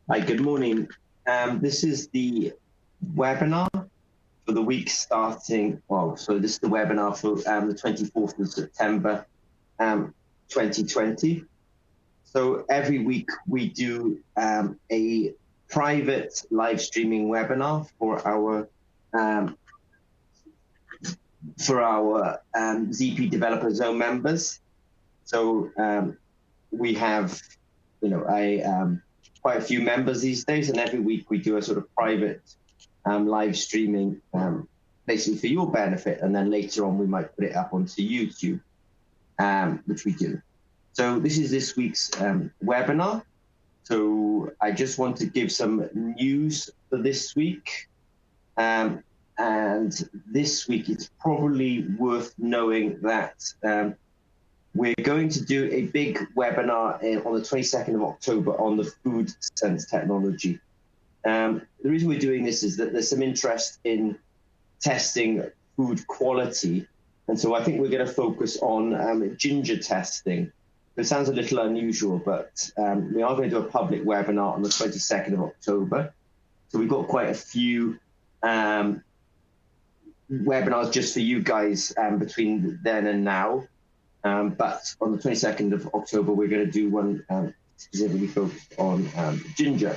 Hi, good morning. This is the webinar for the week starting, so this is the webinar for the 24th of September, 2020. So every week we do a private live streaming webinar for our ZP Developer Zone members. So we have, quite a few members these days, and every week we do a sort of private live streaming, basically for your benefit, and then later on we might put it up onto YouTube, which we do. So this is this week's webinar. So I just want to give some news for this week. And this week it's probably worth knowing that we're going to do a big webinar on the 22nd of October on the food sense technology. The reason we're doing this is that there's some interest in testing food quality. And so I think we're going to focus on ginger testing. It sounds a little unusual, but we are going to do a public webinar on the 22nd of October. So we've got quite a few webinars just for you guys between then and now. But on the 22nd of October, we're going to do one specifically focused on ginger.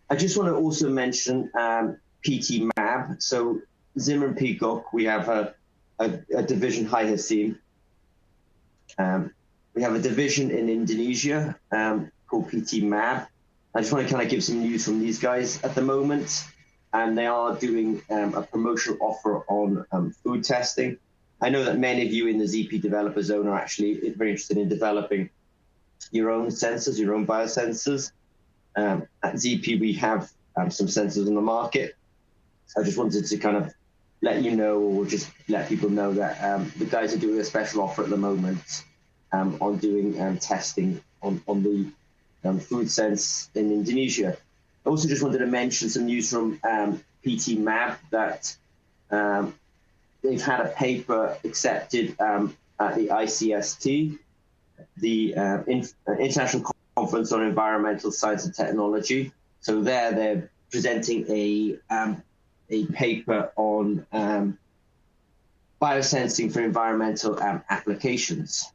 I just want to also mention PT Mab. So Zimmer and Peacock, we have a division. Hi, Hasim. We have a division in Indonesia called PT Mab. I just want to kind of give some news from these guys at the moment. And they are doing a promotional offer on food testing. I know that many of you in the ZP Developer Zone are actually very interested in developing your own sensors, your own biosensors. At ZP, we have some sensors on the market. So I just wanted to kind of let you know, or just let people know that the guys are doing a special offer at the moment on doing testing on the food sense in Indonesia. I also just wanted to mention some news from PT Mab that they've had a paper accepted at the ICST, the International Conference on Environmental Science and Technology. So they're presenting a paper on biosensing for environmental applications.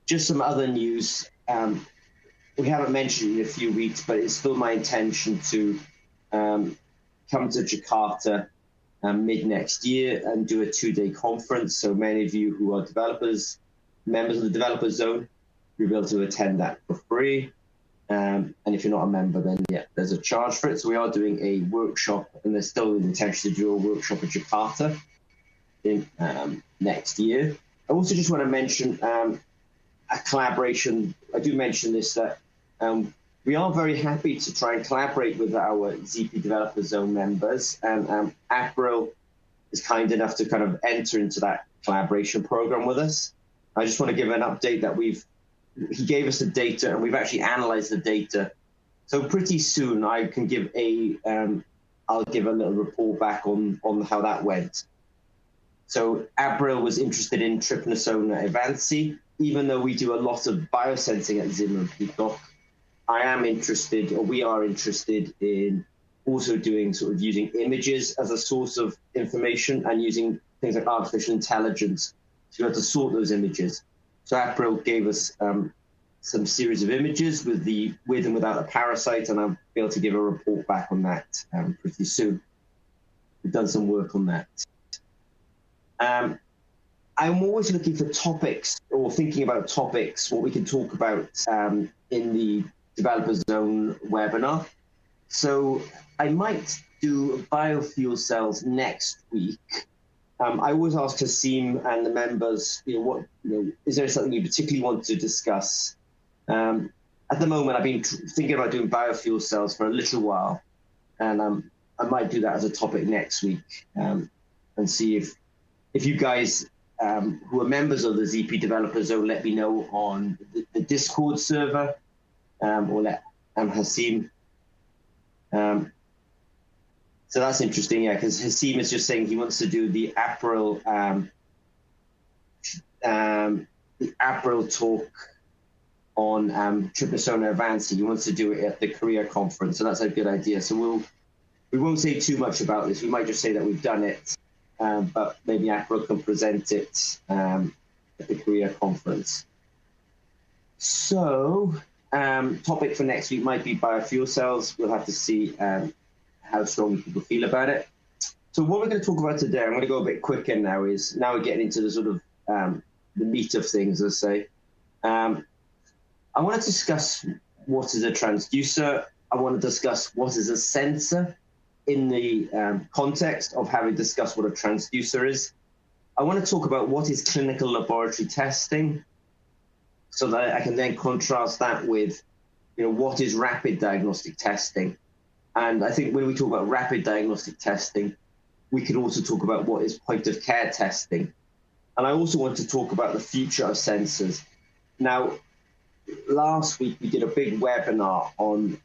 Just some other news. We haven't mentioned it in a few weeks, but it's still my intention to come to Jakarta mid next year and do a 2-day conference. So many of you who are developers, members of the Developer Zone, you'll be able to attend that for free. And if you're not a member, then yeah, there's a charge for it. So we are doing a workshop, and there's still an intention to do a workshop in Jakarta in next year. I also just want to mention a collaboration. I do mention this, that we are very happy to try and collaborate with our ZP Developer Zone members, and April is kind enough to kind of enter into that collaboration program with us. I just want to give an update that he gave us the data, and we've actually analyzed the data. So pretty soon I can give I'll give a little report back on how that went. So April was interested in Trypanosoma evansi. Even though we do a lot of biosensing at Zimmer and Peacock, I am interested, or we are interested in also doing sort of using images as a source of information and using things like artificial intelligence to be able to sort those images. So April gave us some series of images with and without a parasite, and I'll be able to give a report back on that pretty soon. We've done some work on that. I'm always looking for topics, or thinking about topics, what we can talk about in the Developer Zone webinar. So I might do biofuel cells next week. I always ask Hasim and the members, is there something you particularly want to discuss? At the moment, I've been thinking about doing biofuel cells for a little while, and I might do that as a topic next week, and see if you guys who are members of the ZP Developer Zone let me know on the Discord server, or let Hasim. So that's interesting, yeah, because Hasim is just saying he wants to do the April talk on Trypanosoma avanci. He wants to do it at the Korea conference, so that's a good idea. So we won't say too much about this. We might just say that we've done it, but maybe April can present it at the Korea conference. So topic for next week might be biofuel cells. We'll have to see how strongly people feel about it. So what we're going to talk about today, I'm going to go a bit quicker now, is now we're getting into the sort of the meat of things, let's say. I want to discuss what is a transducer. I want to discuss what is a sensor in the context of having discussed what a transducer is. I want to talk about what is clinical laboratory testing, so that I can then contrast that with, what is rapid diagnostic testing. And I think when we talk about rapid diagnostic testing, we could also talk about what is point of care testing. And I also want to talk about the future of sensors. Now, last week we did a big webinar on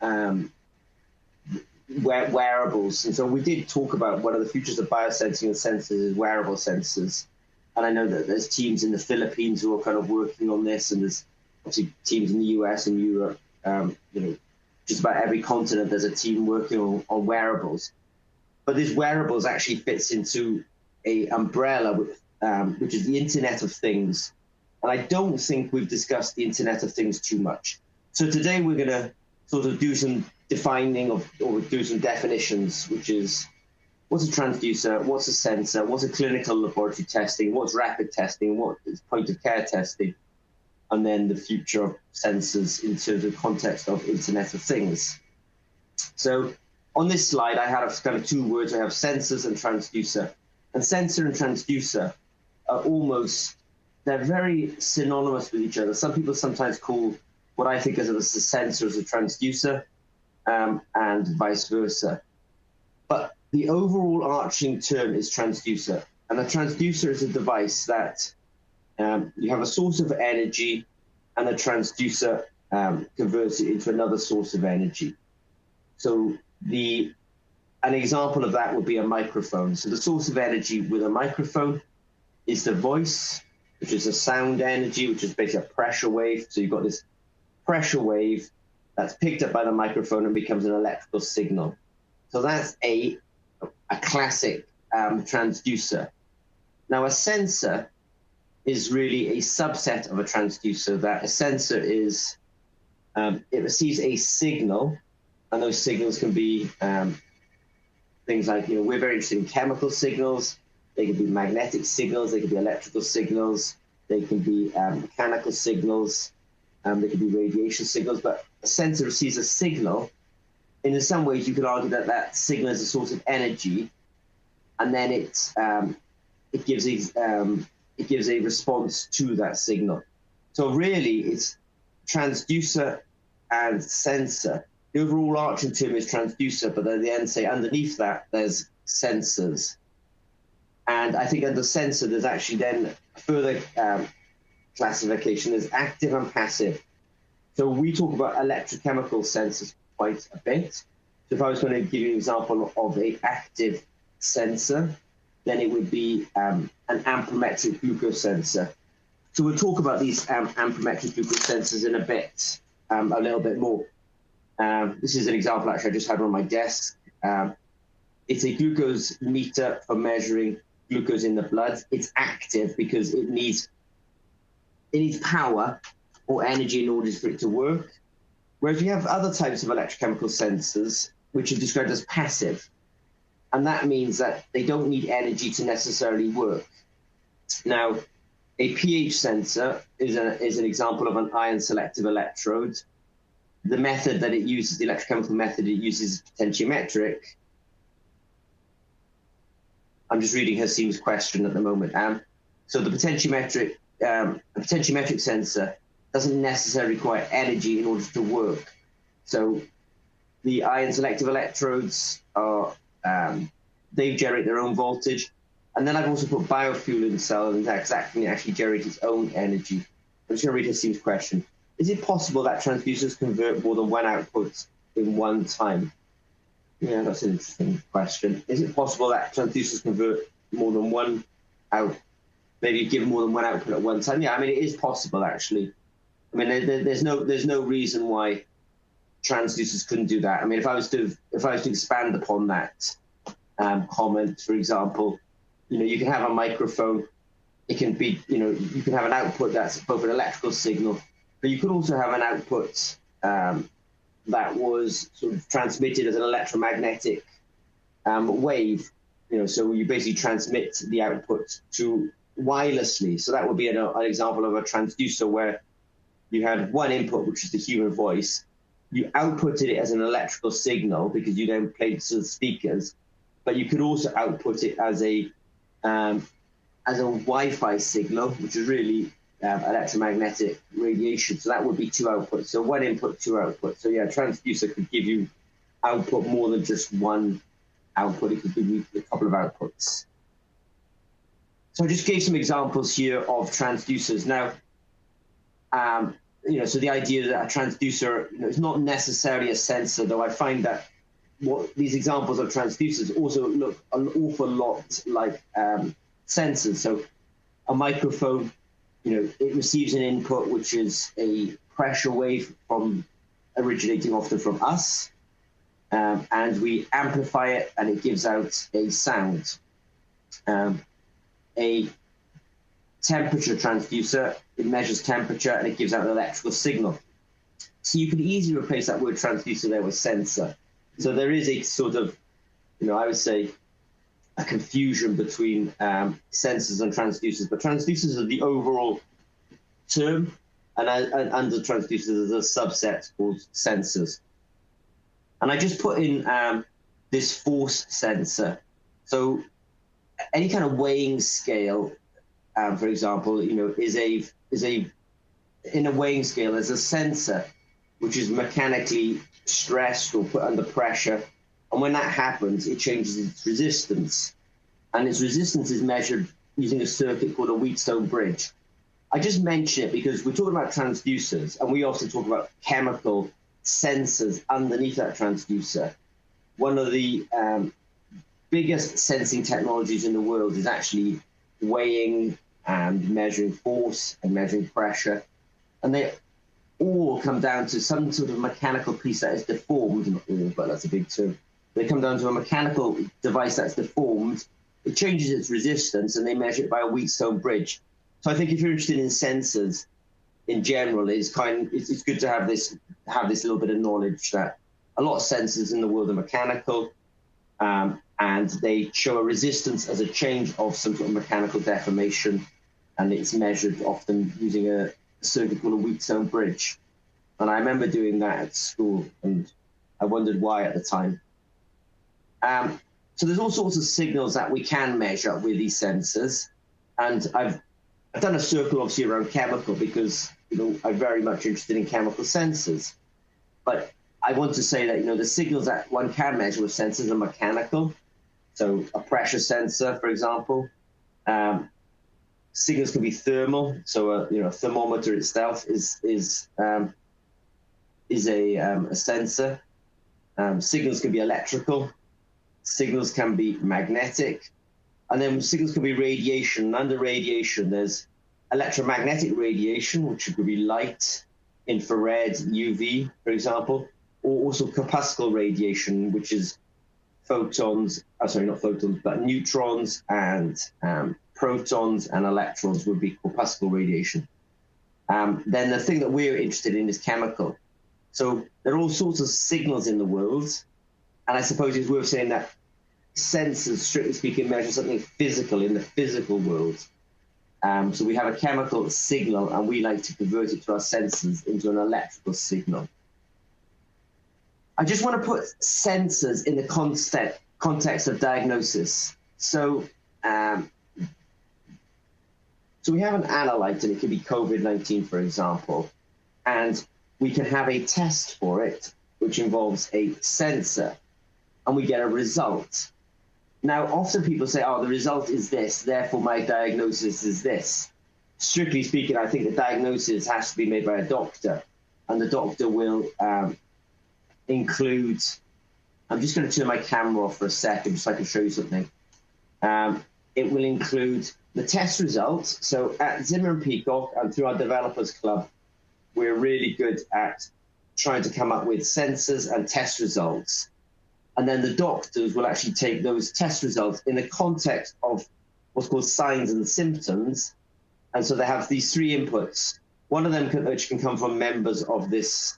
wearables. And so we did talk about one of the futures of biosensing and sensors is wearable sensors. And I know that there's teams in the Philippines who are kind of working on this, and there's obviously teams in the US and Europe. Just about every continent there's a team working on wearables. But this wearables actually fits into a umbrella which is the Internet of Things. And I don't think we've discussed the Internet of Things too much. So today we're going to sort of do some defining or do some definitions, which is what's a transducer, what's a sensor, what's a clinical laboratory testing, what's rapid testing, what is point of care testing, and then the future of sensors in terms of context of Internet of Things. So on this slide, I have kind of two words. I have sensors and transducer. And sensor and transducer are they're very synonymous with each other. Some people sometimes call what I think of as a sensor as a transducer, and vice versa. But the overall arching term is transducer. And a transducer is a device that you have a source of energy, and a transducer converts it into another source of energy. So an example of that would be a microphone. So the source of energy with a microphone is the voice, which is a sound energy, which is basically a pressure wave. So you've got this pressure wave that's picked up by the microphone and becomes an electrical signal. So that's a classic transducer. Now, a sensor is really a subset of a transducer. That a sensor is, it receives a signal, and those signals can be things like, we're very interested in chemical signals. They can be magnetic signals, they can be electrical signals, they can be mechanical signals, they can be radiation signals. But a sensor receives a signal, and in some ways you could argue that that signal is a source of energy, and then it gives a response to that signal. So really, it's transducer and sensor. The overall arching term is transducer, but at the end, say underneath that, there's sensors. And I think under sensor, there's actually then further classification. There's active and passive. So we talk about electrochemical sensors quite a bit. So if I was going to give you an example of an active sensor, then it would be an amperometric glucose sensor. So we'll talk about these amperometric glucose sensors in a bit, a little bit more. This is an example actually I just had on my desk. It's a glucose meter for measuring glucose in the blood. It's active because it needs power or energy in order for it to work. Whereas we have other types of electrochemical sensors, which are described as passive. And that means that they don't need energy to necessarily work. Now, a pH sensor is an example of an ion selective electrode. The method that it uses, the electrochemical method it uses, is potentiometric. I'm just reading Hasim's question at the moment. So the potentiometric sensor doesn't necessarily require energy in order to work. So the ion selective electrodes are, they generate their own voltage. And then I've also put biofuel in the cell, and that can actually generate its own energy. I'm just going to read Hasim's question. Is it possible that transducers convert more than one output in one time? Yeah, that's an interesting question. Is it possible that transducers convert more than one out, maybe give more than one output at one time? Yeah, I mean, it is possible, actually. I mean, there's no reason why transducers couldn't do that. I mean, if I was to expand upon that comment, for example, you can have a microphone. It can be, you can have an output that's both an electrical signal, but you could also have an output that was sort of transmitted as an electromagnetic wave. So you basically transmit the output to wirelessly. So that would be an example of a transducer where you had one input, which is the human voice. You outputted it as an electrical signal because you then played to the speakers, but you could also output it as a Wi-Fi signal, which is really electromagnetic radiation. So that would be two outputs. So one input, two outputs. So yeah, a transducer could give you output more than just one output. It could give you a couple of outputs. So I just gave some examples here of transducers. Now, so the idea that a transducer is not necessarily a sensor, though I find that these examples of transducers also look an awful lot like sensors. So a microphone, it receives an input, which is a pressure wave originating often from us, and we amplify it, and it gives out a sound. A temperature transducer, it measures temperature, and it gives out an electrical signal. So you could easily replace that word transducer there with sensor. So there is a sort of, I would say, a confusion between sensors and transducers, but transducers are the overall term, and under transducers there's a subset called sensors. And I just put in this force sensor. So any kind of weighing scale, for example, is in a weighing scale, there's a sensor which is mechanically stressed or put under pressure. And when that happens, it changes its resistance. And its resistance is measured using a circuit called a Wheatstone bridge. I just mention it because we're talking about transducers, and we also talk about chemical sensors underneath that transducer. One of the biggest sensing technologies in the world is actually weighing and measuring force and measuring pressure. And they all come down to some sort of mechanical piece that is deformed, not all, but that's a big term. They come down to a mechanical device that's deformed. It changes its resistance, and they measure it by a Wheatstone bridge. So I think if you're interested in sensors in general, it's good to have this little bit of knowledge that a lot of sensors in the world are mechanical, and they show a resistance as a change of some sort of mechanical deformation, and it's measured often using a circuit called a Wheatstone bridge. And I remember doing that at school, and I wondered why at the time. So there's all sorts of signals that we can measure with these sensors, and I've done a circle obviously around chemical because I'm very much interested in chemical sensors. But I want to say that the signals that one can measure with sensors are mechanical. So a pressure sensor, for example. Signals can be thermal. So a thermometer itself is a sensor. Signals can be electrical. Signals can be magnetic. And then signals can be radiation. Under radiation, there's electromagnetic radiation, which could be light, infrared, UV, for example, or also corpuscle radiation, which is photons, not photons, but neutrons and protons and electrons would be corpuscle radiation. Then the thing that we're interested in is chemical. So there are all sorts of signals in the world, and I suppose it's worth saying that sensors, strictly speaking, measure something physical in the physical world. So we have a chemical signal, and we like to convert it to our sensors into an electrical signal. I just want to put sensors in the context of diagnosis. So we have an analyte, and it could be COVID-19, for example, and we can have a test for it, which involves a sensor, and we get a result. Now, often people say, the result is this, therefore my diagnosis is this. Strictly speaking, I think the diagnosis has to be made by a doctor, and the doctor will include, I'm just going to turn my camera off for a second so I can show you something. It will include the test results. So at Zimmer & Peacock and through our Developers Club, we're really good at trying to come up with sensors and test results. And then the doctors will actually take those test results in the context of what's called signs and symptoms. And so they have these three inputs. One of them which can come from members of this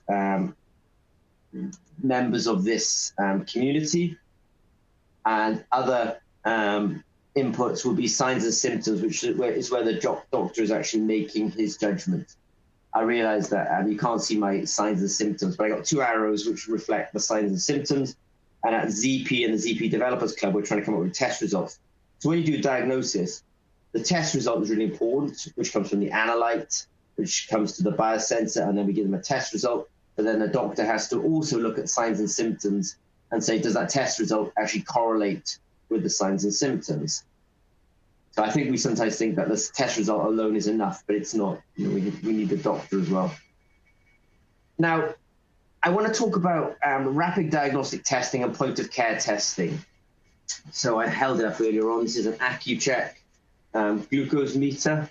community, and other inputs will be signs and symptoms, which is where the doctor is actually making his judgment. I realize that you can't see my signs and symptoms, but I got two arrows which reflect the signs and symptoms. And at ZP and the ZP Developers Club, we're trying to come up with test results. So when you do diagnosis, the test result is really important, which comes from the Analyte, which comes to the biosensor, and then we give them a test result. But then the doctor has to also look at signs and symptoms and say, does that test result actually correlate with the signs and symptoms? So I think we sometimes think that this test result alone is enough, but it's not. We need the doctor as well. Now, I want to talk about rapid diagnostic testing and point-of-care testing. So I held it up earlier on. This is an AccuCheck glucose meter,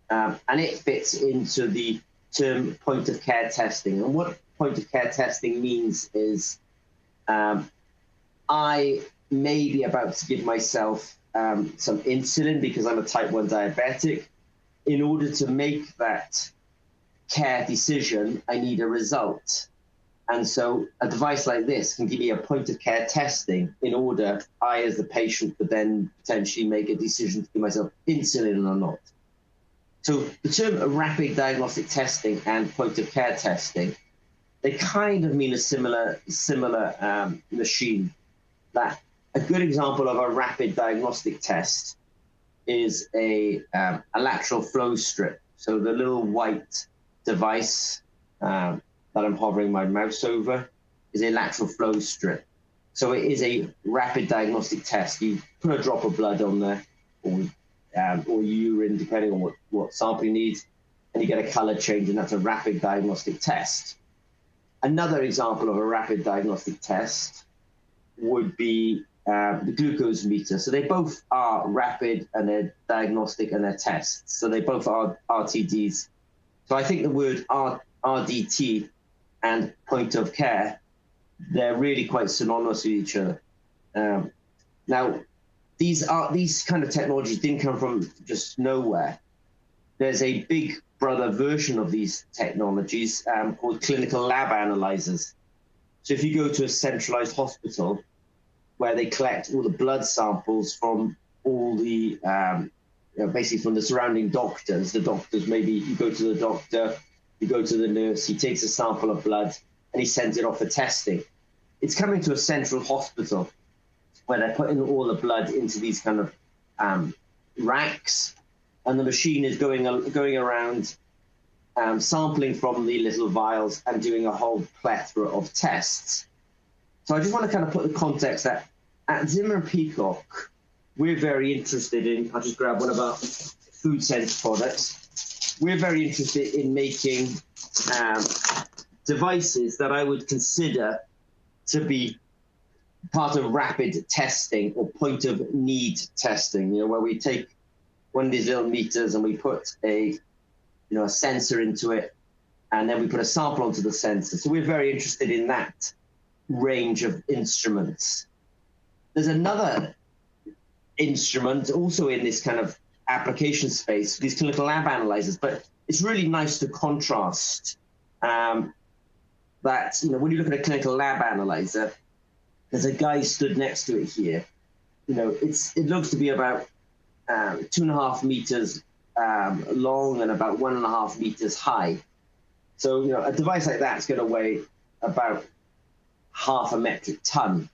and it fits into the term point-of-care testing. And what point-of-care testing means is I may be about to give myself some insulin because I'm a type 1 diabetic. In order to make that care decision, I need a result. And so a device like this can give me a point of care testing in order I, as the patient, could then potentially make a decision to give myself insulin or not. So the term rapid diagnostic testing and point of care testing, they kind of mean a similar machine. That a good example of a rapid diagnostic test is a lateral flow strip. So the little white device that I'm hovering my mouse over is a lateral flow strip. So it is a rapid diagnostic test. You put a drop of blood on there, or urine, depending on what sample you need, and you get a color change, and that's a rapid diagnostic test. Another example of a rapid diagnostic test would be the glucose meter. So they both are rapid, and they're diagnostic, and they're tests. So they both are RTDs. So I think the word RDT and point of care, they're really quite synonymous with each other. Now, these kind of technologies didn't come from just nowhere. There's a big brother version of these technologies called clinical lab analyzers. So if you go to a centralized hospital where they collect all the blood samples from all the, basically from the surrounding doctors, maybe you go to the doctor, you go to the nurse, he takes a sample of blood and he sends it off for testing. It's coming to a central hospital where they're putting all the blood into these kind of racks, and the machine is going around sampling from the little vials and doing a whole plethora of tests. So I just want to kind of put the context that at Zimmer & Peacock, we're very interested in, I'll just grab one of our food sense products. We're very interested in making devices that I would consider to be part of rapid testing or point of need testing, where we take one of these little meters and we put a sensor into it, and then we put a sample onto the sensor. So we're very interested in that range of instruments. There's another instrument also in this kind of application space, these clinical lab analyzers, but it's really nice to contrast that, when you look at a clinical lab analyzer, there's a guy stood next to it here. It looks to be about 2.5 meters long and about 1.5 meters high. So, a device like that's going to weigh about 0.5 metric ton.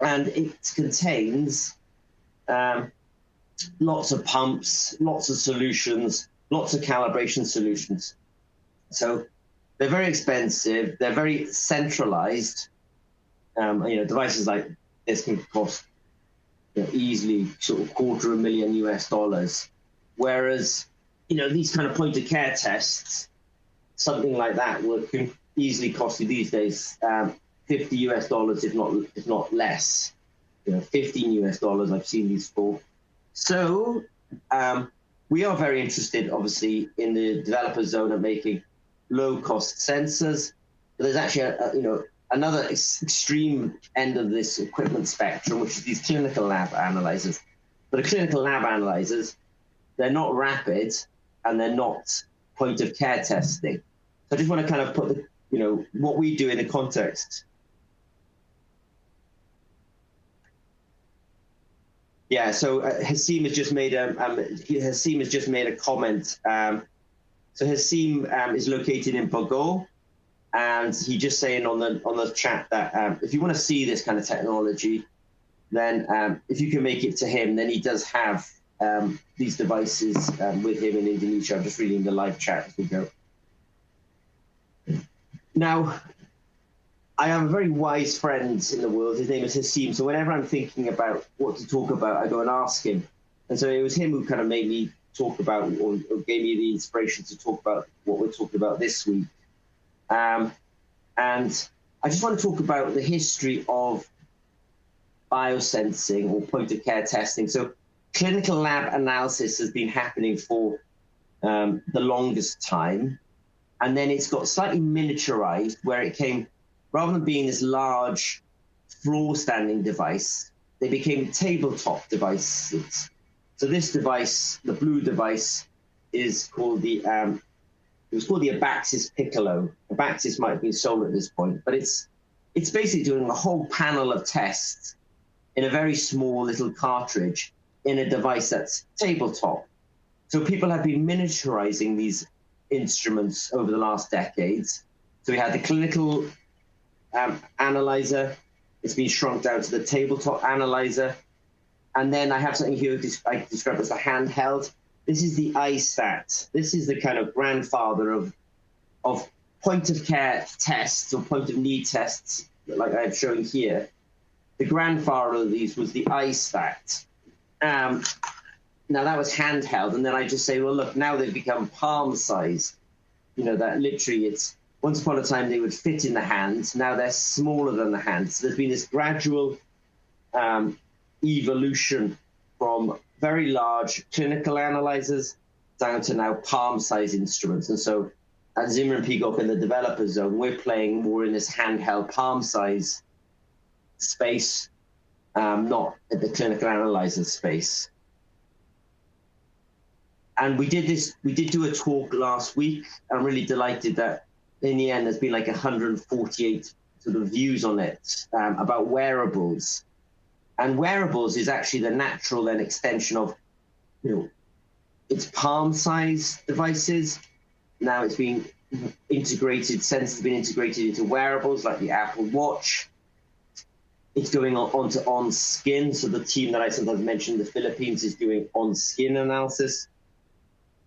And it contains lots of pumps, lots of solutions, lots of calibration solutions. So they're very expensive. They're very centralized. Devices like this can cost easily sort of $250,000 US. Whereas, these kind of point of care tests, something like that can easily cost you these days $50 US, if not less. $15 US I've seen these for. So we are very interested, obviously, in the developer zone of making low-cost sensors. But there's actually another extreme end of this equipment spectrum, which is these clinical lab analyzers. But the clinical lab analyzers, they're not rapid and they're not point-of-care testing. So I just want to kind of put the, what we do in the context. Yeah, so Haseem has just made a comment. So Haseem is located in Bogor, and he just saying on the chat that if you want to see this kind of technology, then if you can make it to him, then he does have these devices with him in Indonesia. I'm just reading the live chat as we go. Now, I have a very wise friend in the world. His name is Haseem. So whenever I'm thinking about what to talk about, I go and ask him. And so it was him who kind of made me talk about, or gave me the inspiration to talk about what we're talking about this week. And I just want to talk about the history of biosensing or point-of-care testing. So clinical lab analysis has been happening for the longest time. And then it's got slightly miniaturized, where it came, rather than being this large floor-standing device, they became tabletop devices. So this device, the blue device, is called the it was called the Abaxis Piccolo. Abaxis might have been sold at this point, but it's basically doing a whole panel of tests in a very small little cartridge in a device that's tabletop. So people have been miniaturizing these instruments over the last decades. So we had the clinical analyzer. It's been shrunk down to the tabletop analyzer. And then I have something here I describe as the handheld. This is the iStat. This is the kind of grandfather of point-of-care tests or point-of-need tests, like I'm showing here. The grandfather of these was the iStat. Now that was handheld, and then I just say, well, look, now they've become palm-sized. That literally it's, once upon a time they would fit in the hand, now they're smaller than the hand. So there's been this gradual evolution from very large clinical analyzers down to now palm-sized instruments. And so at Zimmer and Peacock in the developer zone, we're playing more in this handheld palm-size space, not at the clinical analyzer space. And we did do a talk last week. I'm really delighted that in the end, there's been like 148 sort of views on it about wearables. And wearables is actually the natural then extension of, it's palm-sized devices. Now it's been integrated, sensors have been integrated into wearables like the Apple Watch. It's going onto on-skin. So the team that I sometimes mention in the Philippines is doing on-skin analysis.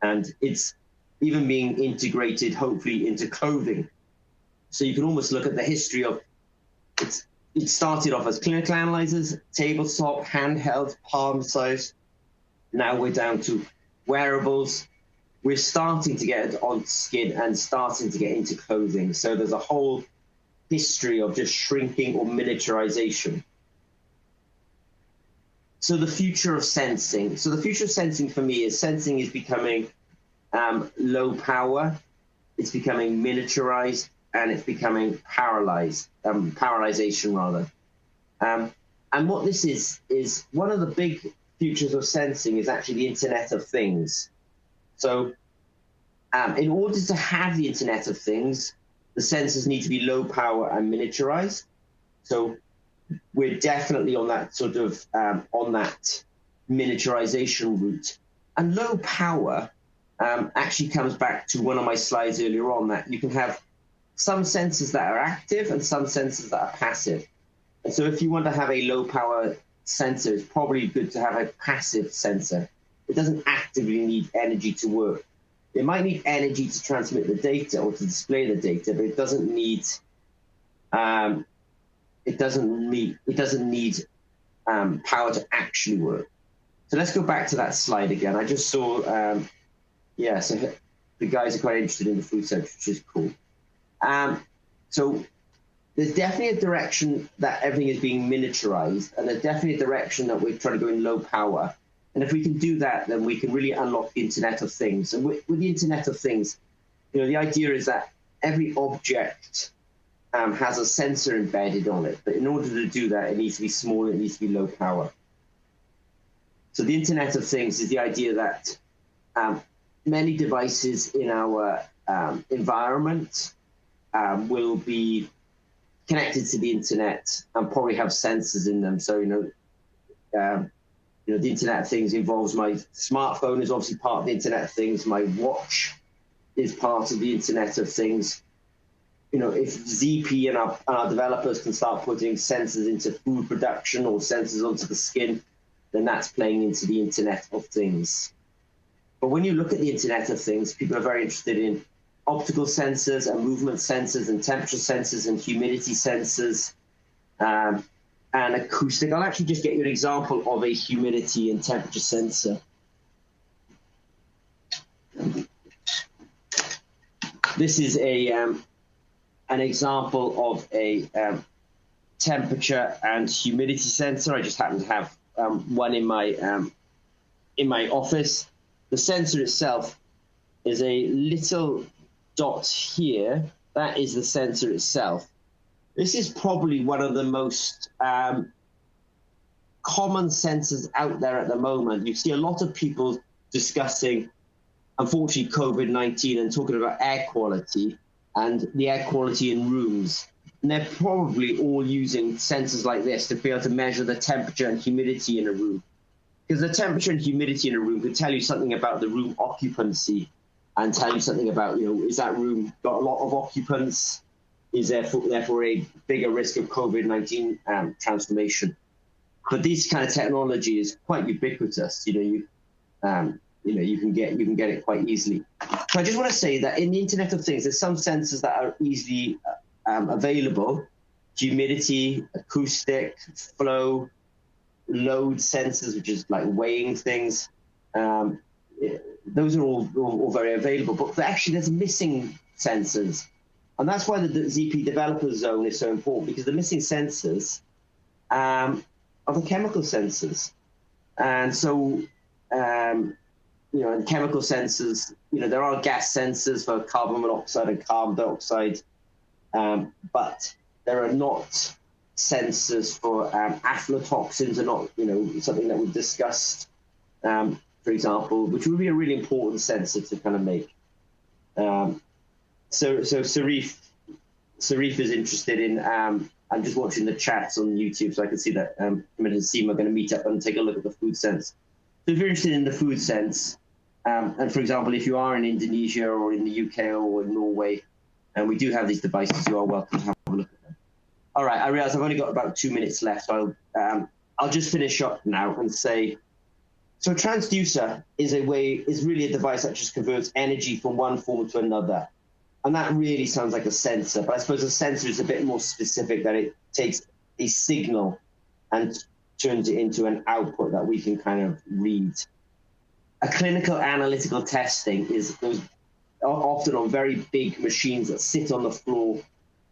And it's even being integrated, hopefully, into clothing. So you can almost look at the history of it started off as clinical analyzers, tabletop, handheld, palm size. Now we're down to wearables. We're starting to get on skin and starting to get into clothing. So there's a whole history of just shrinking or miniaturization. So the future of sensing. So the future of sensing for me is sensing is becoming low power, it's becoming miniaturized, and it's becoming paralyzation rather. And what this is one of the big futures of sensing is actually the Internet of Things. So in order to have the Internet of Things, the sensors need to be low power and miniaturized. So we're definitely on that sort of on that miniaturization route. And low power actually comes back to one of my slides earlier on, that you can have some sensors that are active and some sensors that are passive. And so if you want to have a low power sensor, it's probably good to have a passive sensor. It doesn't actively need energy to work. It might need energy to transmit the data or to display the data, but it doesn't need power to actually work. So let's go back to that slide again. I just saw, so the guys are quite interested in the food sector, which is cool. So there's definitely a direction that everything is being miniaturized, and there's definitely a direction that we're trying to go in low power. And if we can do that, then we can really unlock the Internet of Things. And with the Internet of Things, you know, the idea is that every object has a sensor embedded on it, but in order to do that, it needs to be small, it needs to be low power. So the Internet of Things is the idea that many devices in our environment will be connected to the internet and probably have sensors in them. So, you know, the Internet of Things involves my smartphone is obviously part of the Internet of Things. My watch is part of the Internet of Things. You know, if ZP and our developers can start putting sensors into food production or sensors onto the skin, then that's playing into the Internet of Things. But when you look at the Internet of Things, people are very interested in optical sensors and movement sensors and temperature sensors and humidity sensors and acoustic. I'll actually just get you an example of a humidity and temperature sensor. This is an example of a temperature and humidity sensor. I just happen to have one in my office. The sensor itself is a little dot here. That is the sensor itself. This is probably one of the most common sensors out there at the moment. You see a lot of people discussing, unfortunately, COVID-19 and talking about air quality and the air quality in rooms. And they're probably all using sensors like this to be able to measure the temperature and humidity in a room. Because the temperature and humidity in a room could tell you something about the room occupancy and tell you something about, you know, is that room got a lot of occupants? Is therefore a bigger risk of COVID-19 transformation? But this kind of technology is quite ubiquitous. You can get it quite easily. So I just want to say that in the Internet of Things, there's some sensors that are easily available: humidity, acoustic, flow, load sensors, which is like weighing things. Those are all very available, but actually there's missing sensors. And that's why the ZP developer zone is so important, because the missing sensors are the chemical sensors. And so, in chemical sensors, there are gas sensors for carbon monoxide and carbon dioxide, but there are not sensors for aflatoxins, are not, something that we've discussed, for example, which would be a really important sensor to kind of make. So Sarif is interested in, I'm just watching the chats on YouTube, so I can see that him and Seema are going to meet up and take a look at the food sense. So if you're interested in the food sense, and for example, if you are in Indonesia or in the UK or in Norway, and we do have these devices, you are welcome to have a look at them. All right, I realize I've only got about 2 minutes left. So I'll just finish up now and say, so a transducer is really a device that just converts energy from one form to another. And that really sounds like a sensor, but I suppose a sensor is a bit more specific, that it takes a signal and turns it into an output that we can kind of read. A clinical analytical testing is often on very big machines that sit on the floor,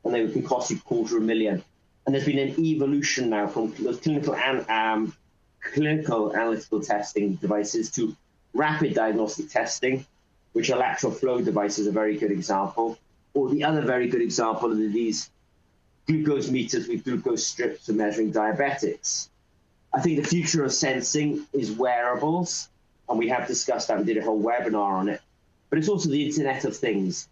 and they can cost you $250,000. And there's been an evolution now from those clinical analytical testing devices to rapid diagnostic testing, which are lateral flow devices, a very good example. Or the other very good example are these glucose meters with glucose strips for measuring diabetics. I think the future of sensing is wearables, and we have discussed that. We did a whole webinar on it. But it's also the Internet of Things,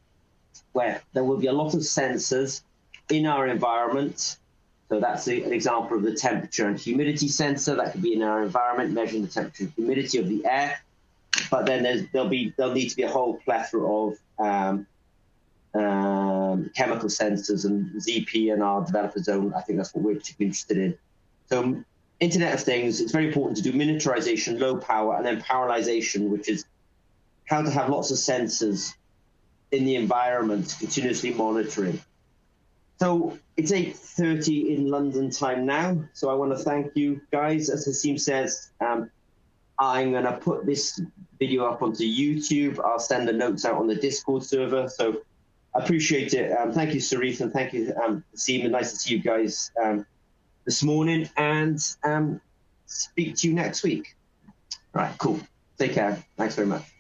where there will be a lot of sensors in our environment. So that's an example of the temperature and humidity sensor that could be in our environment, measuring the temperature and humidity of the air. But then there'll need to be a whole plethora of chemical sensors, and ZP and our developer zone, I think that's what we're particularly interested in. So Internet of Things, it's very important to do miniaturization, low power, and then parallelization, which is how to have lots of sensors in the environment, continuously monitoring. So it's 8:30 in London time now. So I want to thank you guys. As Hasim says, I'm going to put this video up onto YouTube. I'll send the notes out on the Discord server. So I appreciate it. Thank you, Sarif, and thank you, Hasim. Nice to see you guys this morning, and speak to you next week. All right, cool. Take care. Thanks very much.